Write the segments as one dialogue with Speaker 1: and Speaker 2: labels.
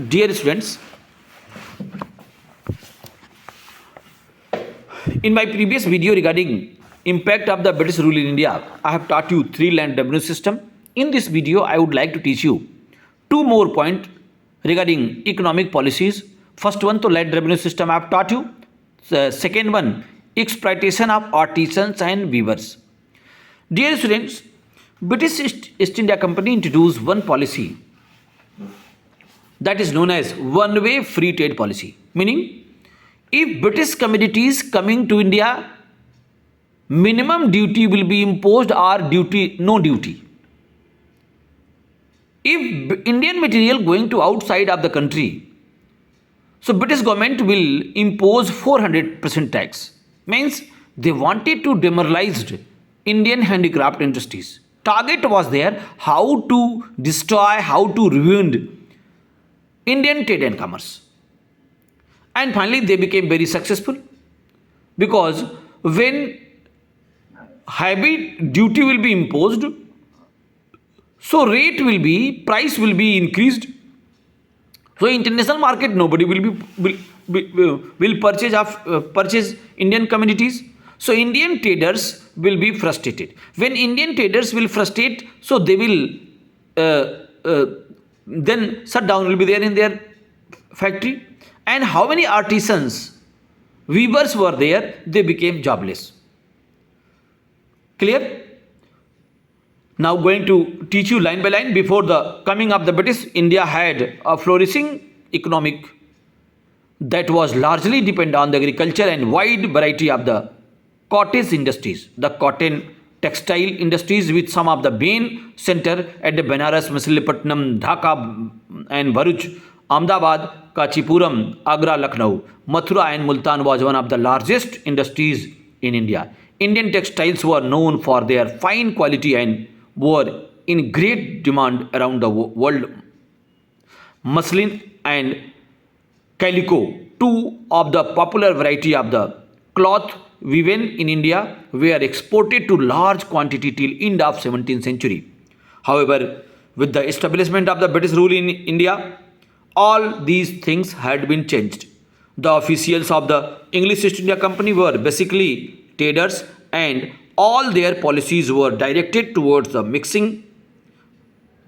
Speaker 1: Dear students, in my previous video regarding impact of the British rule in India, I have taught you three land revenue system. In this video, I would like to teach you two more points regarding economic policies. First one, to land revenue system I have taught you. The second one, exploitation of artisans and weavers. Dear students, British East India Company introduced one policy that is known as one-way free trade policy, meaning if British commodities coming to India, minimum duty will be imposed or no duty. If Indian material going to outside of the country, so British government will impose 400% tax. Means they wanted to demoralize Indian handicraft industries. Target was there how to destroy, how to ruin Indian trade and commerce. And finally they became very successful, because when heavy duty will be imposed, so price will be increased. So international market nobody will purchase Indian commodities. So Indian traders will be frustrated. When Indian traders will frustrate, so they will then shutdown will be there in their factory. And how many artisans, weavers were there, they became jobless. Clear? Now going to teach you line by line. Before the coming of the British, India had a flourishing economic that was largely dependent on the agriculture and wide variety of the cottage industries, the cotton textile industries, with some of the main center at the Banaras, Masilepatnam, Dhaka and Bharuch, Ahmedabad, Kachipuram, Agra, Lucknow, Mathura and Multan was one of the largest industries in India. Indian textiles were known for their fine quality and were in great demand around the world. Muslin and calico, two of the popular variety of the cloth woven in India, were exported to large quantity till end of 17th century. However, with the establishment of the British rule in India, all these things had been changed. The officials of the English East India Company were basically traders, and all their policies were directed towards the mixing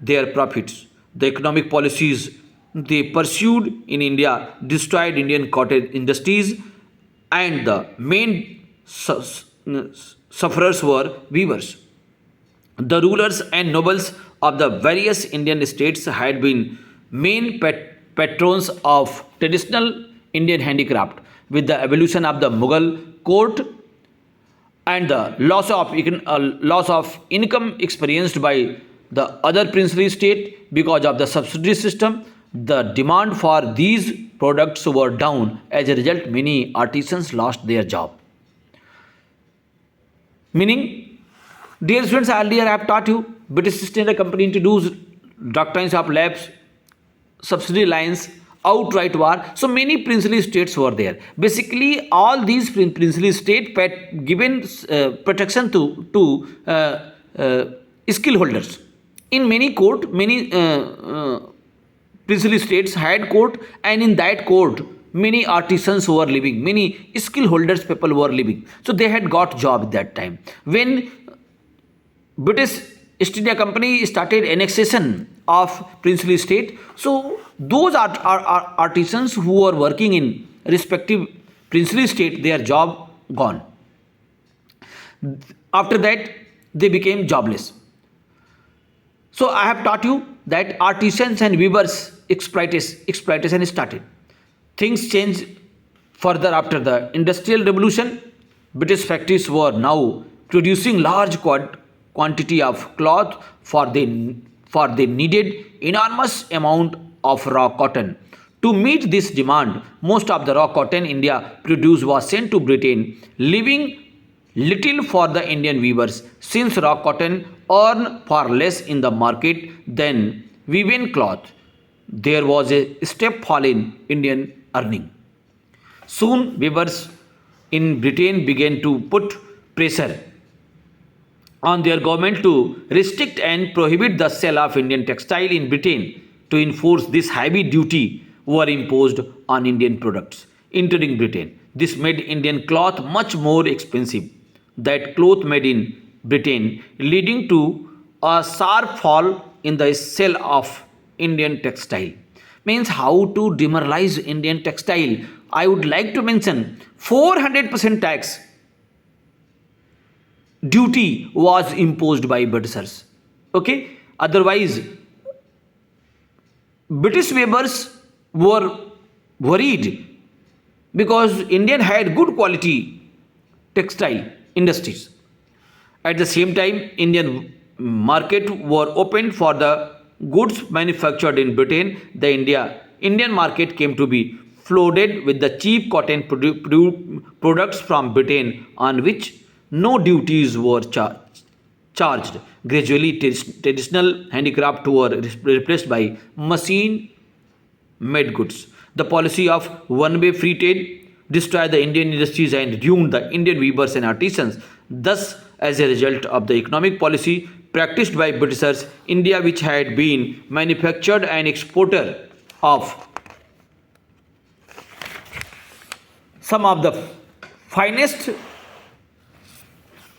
Speaker 1: their profits. The economic policies they pursued in India destroyed Indian cottage industries, and the main sufferers were weavers. The rulers and nobles of the various Indian states had been main patrons of traditional Indian handicraft. With the evolution of the Mughal court and the loss of income experienced by the other princely state because of the subsidy system, the demand for these products were down. As a result, many artisans lost their job. Meaning, dear students, earlier I have taught you British East India Company introduced doctrines of lapse, subsidy lines, outright war. So many princely states were there. Basically, all these princely states given protection to skill holders. In many court, many princely states had court, and in that court, many artisans were living, many skill holders people were living. So they had got job at that time. When British East India Company started annexation of princely state, so those artisans who were working in respective princely state, their job gone. After that, they became jobless. So I have taught you that artisans and weavers exploitation started. Things changed further after the Industrial Revolution. British factories were now producing large quantity of cloth, for they needed enormous amount of raw cotton. To meet this demand, most of the raw cotton India produced was sent to Britain, leaving little for the Indian weavers, since raw cotton earned far less in the market than woven cloth. There was a step fall in Indian earning. Soon weavers in Britain began to put pressure on their government to restrict and prohibit the sale of Indian textile in Britain to enforce this heavy duty were imposed on Indian products entering Britain. This made Indian cloth much more expensive than cloth made in Britain, leading to a sharp fall in the sale of Indian textile. Means how to demoralize Indian textile. I would like to mention 400% tax duty was imposed by Britishers. Okay, otherwise British weavers were worried because Indian had good quality textile industries. At the same time, Indian market were opened for the goods manufactured in Britain. The Indian market came to be flooded with the cheap cotton products from Britain on which no duties were charged. Gradually, traditional handicraft were replaced by machine made goods. The policy of one-way free trade destroyed the Indian industries and ruined the Indian weavers and artisans. Thus, as a result of the economic policy practiced by Britishers, India, which had been manufactured and exporter of some of the finest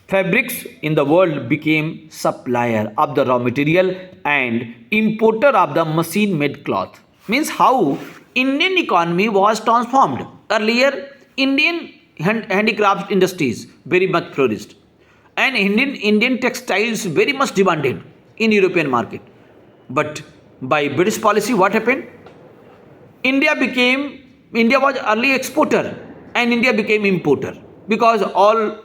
Speaker 1: fabrics in the world, became supplier of the raw material and importer of the machine made cloth. Means how Indian economy was transformed. Earlier, Indian handicraft industries very much flourished and Indian textiles very much demanded in European market. But by British policy, what happened? India was early exporter and India became importer because all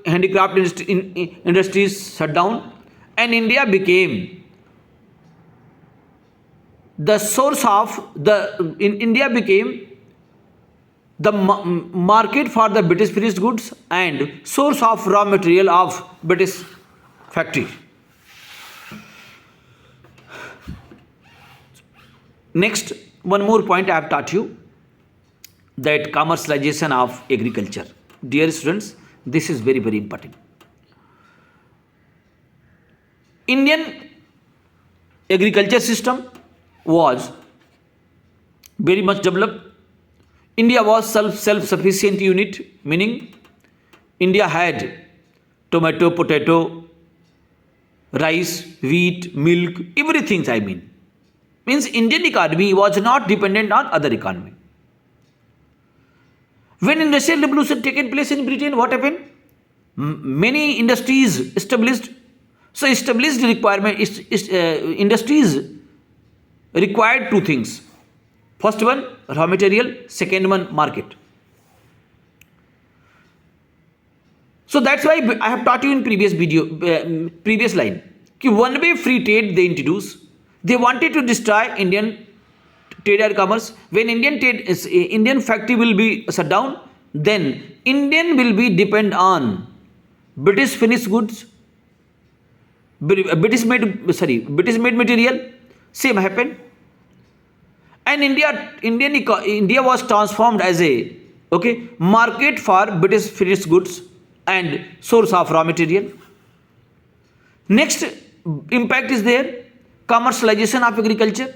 Speaker 1: handicraft industries shut down and India became the source of India became the market for the British finished goods and source of raw material of British factory. Next, one more point I have taught you, that commercialization of agriculture. Dear students, this is very, very important. Indian agriculture system was very much developed. India was self-sufficient unit, meaning India had tomato, potato, rice, wheat, milk, everything. Means Indian economy was not dependent on other economy. When industrial revolution taken place in Britain, what happened? Many industries established. So established industries required two things. First one, raw material. Second one, market. So that's why I have taught you in previous line. One-way free trade they introduced. They wanted to destroy Indian trade and commerce. When Indian factory will be shut down, then Indian will be depend on British finished goods, British made material. Same happened, and India was transformed as a market for British finished goods and source of raw material. Next impact is there, commercialization of agriculture.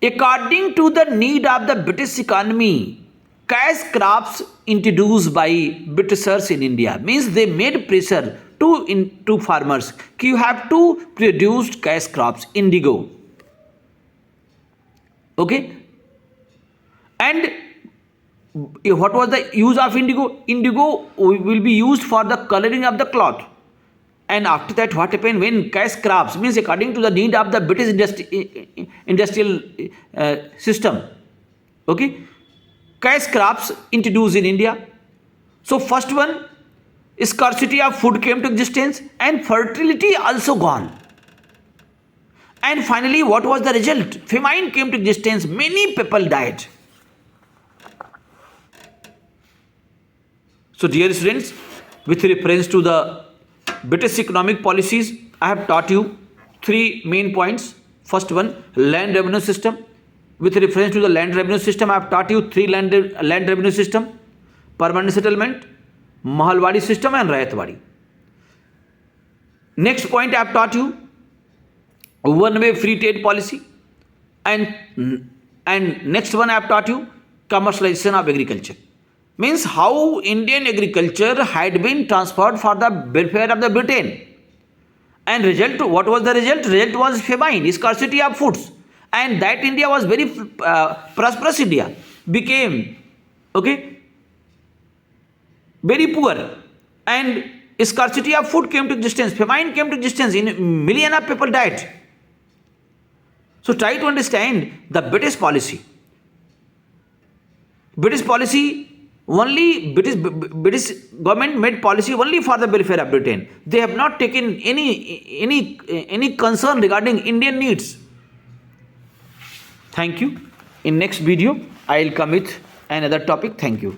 Speaker 1: According to the need of the British economy, cash crops introduced by Britishers in India, means they made pressure to farmers. You have to produce cash crops, indigo. Okay, and what was the use of indigo? Indigo will be used for the coloring of the cloth. And after that, what happened? When cash crops, means according to the need of the British industrial system, cash crops introduced in India. So first one, scarcity of food came to existence and fertility also gone. And finally, what was the result? Famine came to existence. Many people died. So dear students, with reference to the British economic policies, I have taught you three main points. First one, land revenue system. With reference to the land revenue system, I have taught you three land revenue system: permanent settlement, Mahalwadi system and Rayatwadi. Next point I have taught you, one way free trade policy, and next one I have taught you commercialization of agriculture. Means how Indian agriculture had been transferred for the welfare of the Britain. And result, what was the result? Result was famine, scarcity of foods. And that India was very prosperous India, became, okay, very poor. And scarcity of food came to existence, famine came to existence, in million of people died. So try to understand the British policy. British policy only, British government made policy only for the welfare of Britain. They have not taken any concern regarding Indian needs. Thank you. In next video I will come with another topic. Thank you.